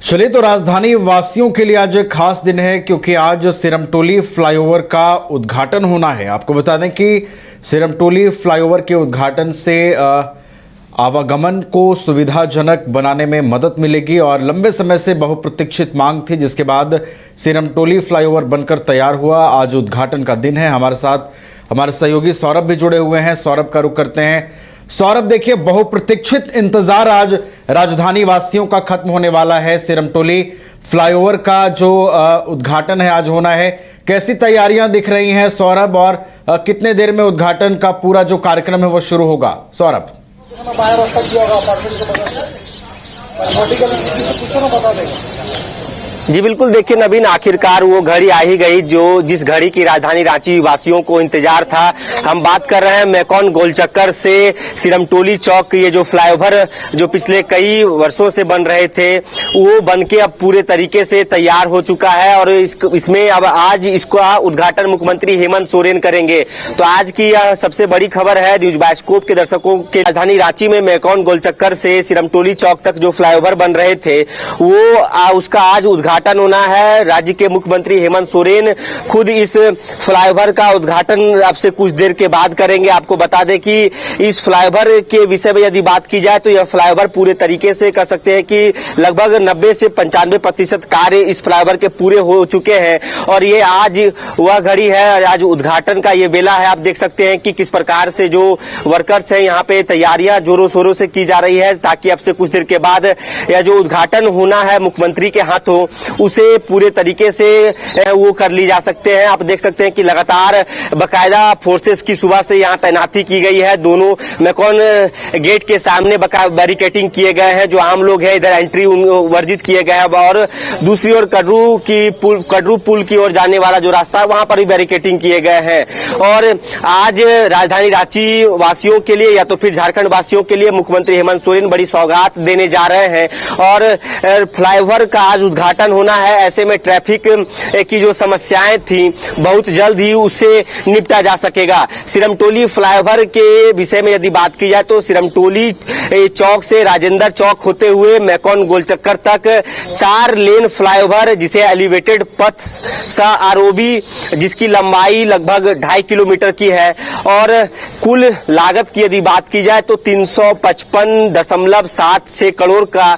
चलिए तो राजधानी वासियों के लिए आज एक खास दिन है क्योंकि आज सिरमटोली फ्लाईओवर का उद्घाटन होना है। आपको बता दें कि सिरमटोली फ्लाईओवर के उद्घाटन से आवागमन को सुविधाजनक बनाने में मदद मिलेगी और लंबे समय से बहुप्रतीक्षित मांग थी, जिसके बाद सिरमटोली फ्लाईओवर बनकर तैयार हुआ। आज उद्घाटन का दिन है। हमारे साथ हमारे सहयोगी सौरभ भी जुड़े हुए हैं। सौरभ का रुख करते हैं। सौरभ, देखिए, बहुप्रतीक्षित इंतजार आज राजधानी वासियों का खत्म होने वाला है। सिरमटोली फ्लाईओवर का जो उद्घाटन है आज होना है, कैसी तैयारियां दिख रही हैं सौरभ, और कितने देर में उद्घाटन का पूरा जो कार्यक्रम है वो शुरू होगा? सौरभ जी बिल्कुल, देखिए नवीन, आखिरकार वो घड़ी आ ही गई जिस घड़ी की राजधानी रांची वासियों को इंतजार था। हम बात कर रहे हैं मेकॉन गोलचक्कर से सिरमटोली चौक। ये जो फ्लाईओवर जो पिछले कई वर्षों से बन रहे थे वो बनके अब पूरे तरीके से तैयार हो चुका है और इसमें अब आज इसका उद्घाटन मुख्यमंत्री हेमंत सोरेन करेंगे। तो आज की यह सबसे बड़ी खबर है न्यूज बायोस्कोप के दर्शकों के। राजधानी रांची में मेकॉन गोलचक्कर से सिरमटोली चौक तक जो फ्लाईओवर बन रहे थे वो उसका आज उद्घाटन होना है। राज्य के मुख्यमंत्री हेमंत सोरेन खुद इस फ्लाईओवर का उद्घाटन अब से कुछ देर के बाद करेंगे। आपको बता दें कि इस फ्लाईओवर के विषय में यदि बात की जाए तो यह फ्लाईओवर पूरे तरीके से कह सकते हैं कि लगभग 90 से 95% कार्य इस फ्लाईओवर के पूरे हो चुके हैं और ये आज वह घड़ी है और आज उद्घाटन का ये बेला है। आप देख सकते हैं कि किस प्रकार से जो वर्कर्स हैं यहाँ पे तैयारियां जोरों शोरों से की जा रही है ताकि अब से कुछ देर के बाद यह जो उद्घाटन होना है मुख्यमंत्री के हाथों उसे पूरे तरीके से वो कर ली जा सकते हैं। आप देख सकते हैं कि लगातार बकायदा फोर्सेस की सुबह से यहाँ तैनाती की गई है। दोनों मेकॉन गेट के सामने बैरिकेटिंग किए गए हैं। जो आम लोग हैं इधर एंट्री वर्जित किए गए हैं और दूसरी ओर कटरू पुल की ओर जाने वाला जो रास्ता है वहां पर भी बैरिकेटिंग किए गए हैं। और आज राजधानी रांची वासियों के लिए या तो फिर झारखंड वासियों के लिए मुख्यमंत्री हेमंत सोरेन बड़ी सौगात देने जा रहे हैं और फ्लाईओवर का आज उद्घाटन होना है। ऐसे में ट्रैफिक की जो समस्याएं थी बहुत जल्द ही उससे निपटा जा सकेगा। सिरमटोली फ्लाईओवर के विषय में यदि बात की जाए तो सिरमटोली चौक से राजेंद्र चौक होते हुए मेकॉन गोलचक्कर तक 4 लेन फ्लाईओवर जिसे एलिवेटेड पथ सा आरओबी जिसकी लंबाई लगभग 2.5 किलोमीटर की है और कुल लागत की यदि बात की जाए तो 355.76 करोड़ का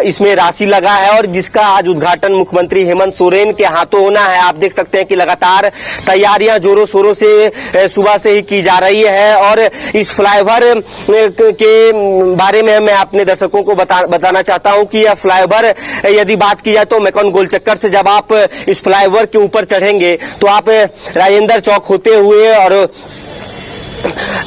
इसमें राशि लगा है और जिसका आज उद्घाटन मुख्यमंत्री हेमंत सोरेन के हाथों होना है। आप देख सकते हैं कि लगातार तैयारियां जोरों शोरों से सुबह से ही की जा रही है और इस फ्लाईओवर के बारे में मैं अपने दर्शकों को बताना चाहता हूं कि यह फ्लाईओवर यदि बात की जाए तो मेकॉन गोलचक्कर से जब आप इस फ्लाईओवर के ऊपर चढ़ेंगे तो आप राजेंद्र चौक होते हुए और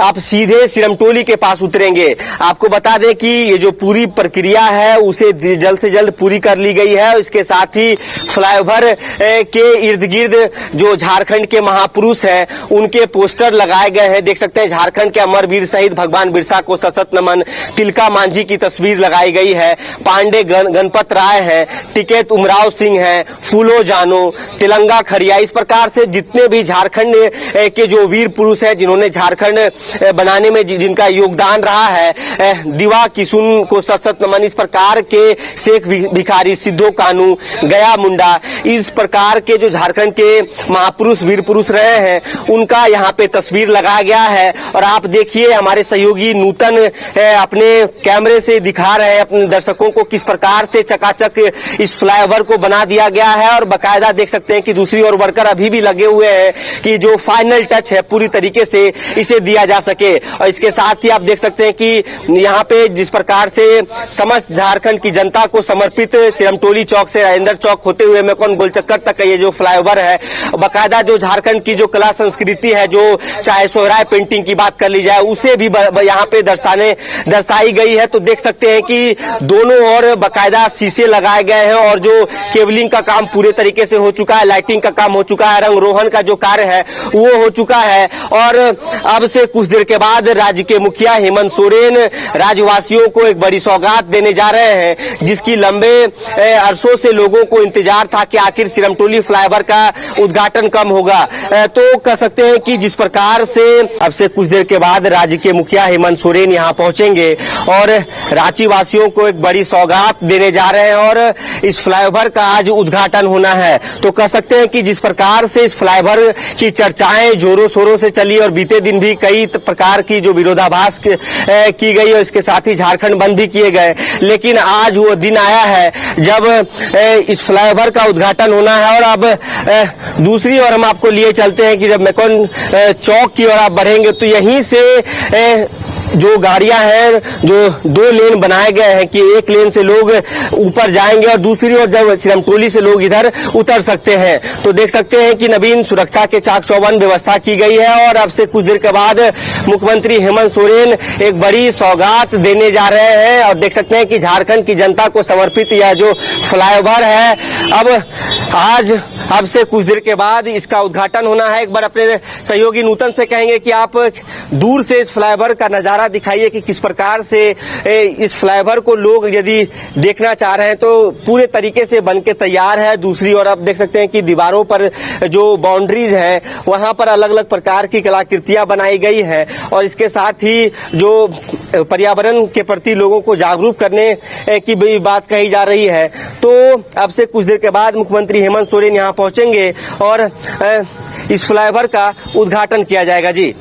आप सीधे सिरमटोली के पास उतरेंगे। आपको बता दें कि ये जो पूरी प्रक्रिया है उसे जल्द से जल्द पूरी कर ली गई है। इसके साथ ही फ्लाईओवर के इर्द गिर्द जो झारखंड के महापुरुष हैं उनके पोस्टर लगाए गए हैं। देख सकते हैं झारखंड के अमरवीर शहीद भगवान बिरसा को सशक्त नमन, तिलका मांझी की तस्वीर लगाई गई है, पांडे गणपत राय है, टिकैत उमराव सिंह है, फूलो जानो, तिलंगा खड़िया, इस प्रकार से जितने भी झारखंड के जो वीर पुरुष है जिन्होंने झारखंड बनाने में जिनका योगदान रहा है, दिवा किशुन को सशक्त नमन, इस प्रकार के शेख भिखारी, सिद्धो कानू, गया मुंडा, इस प्रकार के जो झारखंड के महापुरुष वीर पुरुष रहे हैं उनका यहाँ पे तस्वीर लगाया गया है। और आप देखिए हमारे सहयोगी नूतन अपने कैमरे से दिखा रहे हैं अपने दर्शकों को किस प्रकार से चकाचक इस फ्लाईओवर को बना दिया गया है और बाकायदा देख सकते हैं कि दूसरी ओर वर्कर अभी भी लगे हुए हैं कि जो फाइनल टच है पूरी तरीके से इसे दिया जा सके। और इसके साथ ही आप देख सकते हैं कि यहाँ पे जिस प्रकार से समस्त झारखंड की जनता को समर्पित सिरमटोली चौक से राजेंद्र चौक होते हुए मेकॉन गोलचक्कर तक ये जो फ्लाईओवर है बाकायदा जो झारखंड की जो कला संस्कृति है, जो चाहे सोहराय पेंटिंग की बात कर ली जाए उसे भी यहाँ पे दर्शाई गई है। तो देख सकते हैं कि दोनों ओर बाकायदा शीशे लगाए गए हैं और जो केबलिंग का काम पूरे तरीके से हो चुका है, लाइटिंग का काम हो चुका है, रंग रोहन का जो कार्य है वो हो चुका है और अब अब से कुछ देर के बाद राज्य के मुखिया हेमंत सोरेन राज्यवासियों को एक बड़ी सौगात देने जा रहे हैं, जिसकी लंबे अरसों से लोगों को इंतजार था कि आखिर सिरमटोली फ्लाईओवर का उद्घाटन कब होगा। तो कह सकते हैं कि जिस प्रकार से अब से कुछ देर के बाद राज्य के मुखिया हेमंत सोरेन यहां पहुंचेंगे और रांची वासियों को एक बड़ी सौगात देने जा रहे हैं और इस फ्लाईओवर का आज उद्घाटन होना है। तो कह सकते हैं कि जिस प्रकार से इस फ्लाईओवर की चर्चाएं जोरों शोरों से चली और बीते दिन भी कई प्रकार की जो विरोधाभास की गई और इसके साथ ही झारखंड बंद भी किए गए, लेकिन आज वो दिन आया है जब इस फ्लाईओवर का उद्घाटन होना है। और अब दूसरी ओर हम आपको लिए चलते हैं कि जब मेकॉन चौक की ओर आप बढ़ेंगे तो यहीं से जो गाड़ियां हैं, जो दो लेन बनाए गए हैं कि एक लेन से लोग ऊपर जाएंगे और दूसरी ओर जब सिरमटोली से लोग इधर उतर सकते हैं। तो देख सकते हैं कि नवीन सुरक्षा के चाक चौबंद व्यवस्था की गई है और अब से कुछ देर के बाद मुख्यमंत्री हेमंत सोरेन एक बड़ी सौगात देने जा रहे हैं और देख सकते हैं कि झारखंड की जनता को समर्पित यह जो फ्लाईओवर है, अब से कुछ देर के बाद इसका उद्घाटन होना है। एक बार अपने सहयोगी नूतन से कहेंगे कि आप दूर से इस फ्लाईओवर का नजारा दिखाइए कि किस प्रकार से इस फ्लाईओवर को लोग यदि देखना चाह रहे हैं तो पूरे तरीके से बनके तैयार है। दूसरी ओर आप देख सकते हैं कि दीवारों पर जो बाउंड्रीज हैं वहां पर अलग अलग प्रकार की कलाकृतियां बनाई गई है और इसके साथ ही जो पर्यावरण के प्रति लोगों को जागरूक करने की भी बात कही जा रही है। तो अब से कुछ देर के बाद मुख्यमंत्री हेमंत सोरेन यहां पहुंचेंगे और इस फ्लाईओवर का उद्घाटन किया जाएगा। जी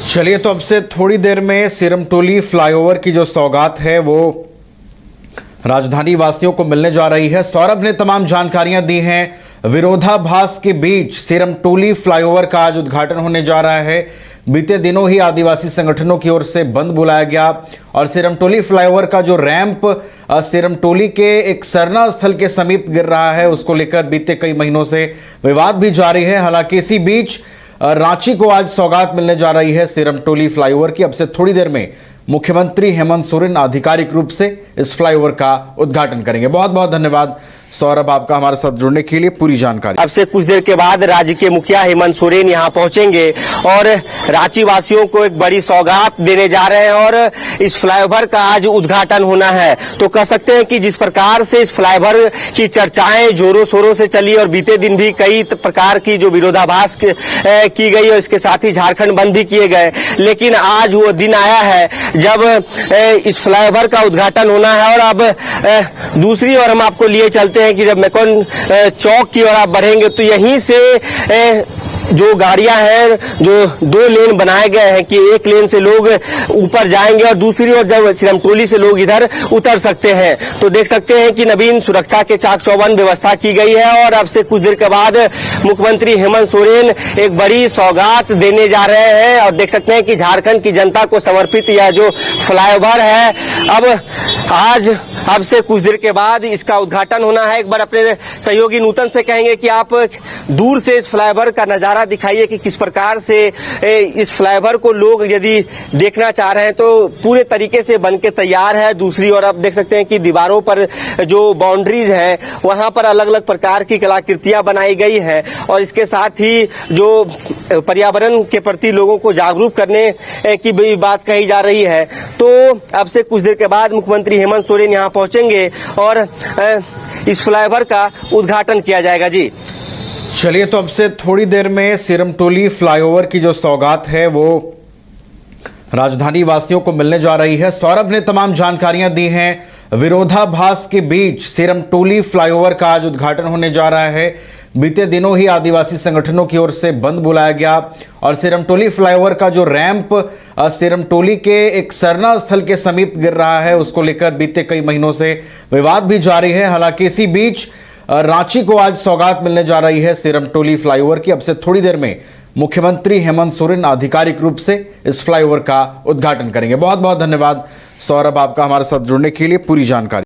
चलिए, तो अब से थोड़ी देर में सिरमटोली फ्लाईओवर की जो सौगात है वो राजधानी वासियों को मिलने जा रही है। सौरभ ने तमाम जानकारियां दी हैं। विरोधाभास के बीच सिरमटोली फ्लाईओवर का आज उद्घाटन होने जा रहा है। बीते दिनों ही आदिवासी संगठनों की ओर से बंद बुलाया गया और सिरमटोली फ्लाईओवर का जो रैंप सिरमटोली के एक सरना स्थल के समीप गिर रहा है, उसको लेकर बीते कई महीनों से विवाद भी जारी है। हालांकि इसी बीच रांची को आज सौगात मिलने जा रही है सिरमटोली फ्लाईओवर की। अब से थोड़ी देर में मुख्यमंत्री हेमंत सोरेन आधिकारिक रूप से इस फ्लाईओवर का उद्घाटन करेंगे। बहुत बहुत धन्यवाद सौरभ आपका हमारे साथ जुड़ने के लिए, पूरी जानकारी। अब से कुछ देर के बाद राज्य के मुखिया हेमंत सोरेन यहां पहुंचेंगे और रांची वासियों को एक बड़ी सौगात देने जा रहे हैं और इस फ्लाईओवर का आज उद्घाटन होना है। तो कह सकते हैं कि जिस प्रकार से इस फ्लाईओवर की चर्चाएं जोरों शोरों से चली और बीते दिन भी कई प्रकार की जो विरोधाभास की गई और इसके साथ ही झारखंड बंद भी किए गए, लेकिन आज वो दिन आया है जब इस फ्लाईओवर का उद्घाटन होना है। और अब दूसरी ओर हम आपको लिए चलते हैं कि जब मेकॉन चौक की ओर आप बढ़ेंगे तो यहीं से जो गाड़ियां हैं, जो दो लेन बनाए गए हैं कि एक लेन से लोग ऊपर जाएंगे और दूसरी ओर जब सिरमटोली से लोग इधर उतर सकते हैं। तो देख सकते हैं कि नवीन सुरक्षा के चाक चौबंद व्यवस्था की गई है और अब से कुछ देर के बाद मुख्यमंत्री हेमंत सोरेन एक बड़ी सौगात देने जा रहे हैं और देख सकते हैं कि झारखंड की जनता को समर्पित यह जो फ्लाईओवर है, अब से कुछ देर के बाद इसका उद्घाटन होना है। एक बार अपने सहयोगी नूतन से कहेंगे कि आप दूर से इस फ्लाईओवर का नजारा दिखाइए कि किस प्रकार से इस फ्लाईओवर को लोग यदि देखना चाह रहे हैं तो पूरे तरीके से बनके तैयार है। दूसरी ओर आप देख सकते हैं कि दीवारों पर जो बाउंड्रीज हैं वहां पर अलग अलग प्रकार की कलाकृतियां बनाई गई है और इसके साथ ही जो पर्यावरण के प्रति लोगों को जागरूक करने की भी बात कही जा रही है। तो अब से कुछ देर के बाद मुख्यमंत्री हेमंत सोरेन यहां पहुंचेंगे और इस फ्लाईओवर का उद्घाटन किया जाएगा। जी चलिए, तो अब से थोड़ी देर में सिरमटोली फ्लाईओवर की जो सौगात है वो राजधानी वासियों को मिलने जा रही है। सौरभ ने तमाम जानकारियां दी हैं। विरोधाभास के बीच सिरमटोली फ्लाईओवर का आज उद्घाटन होने जा रहा है। बीते दिनों ही आदिवासी संगठनों की ओर से बंद बुलाया गया और सिरमटोली फ्लाईओवर का जो रैंप सिरमटोली के एक सरना स्थल के समीप गिर रहा है, उसको लेकर बीते कई महीनों से विवाद भी जारी है। हालांकि इसी बीच रांची को आज सौगात मिलने जा रही है सिरमटोली फ्लाईओवर की। अब से थोड़ी देर में मुख्यमंत्री हेमंत सोरेन आधिकारिक रूप से इस फ्लाईओवर का उद्घाटन करेंगे। बहुत बहुत धन्यवाद सौरभ आपका हमारे साथ जुड़ने के लिए, पूरी जानकारी।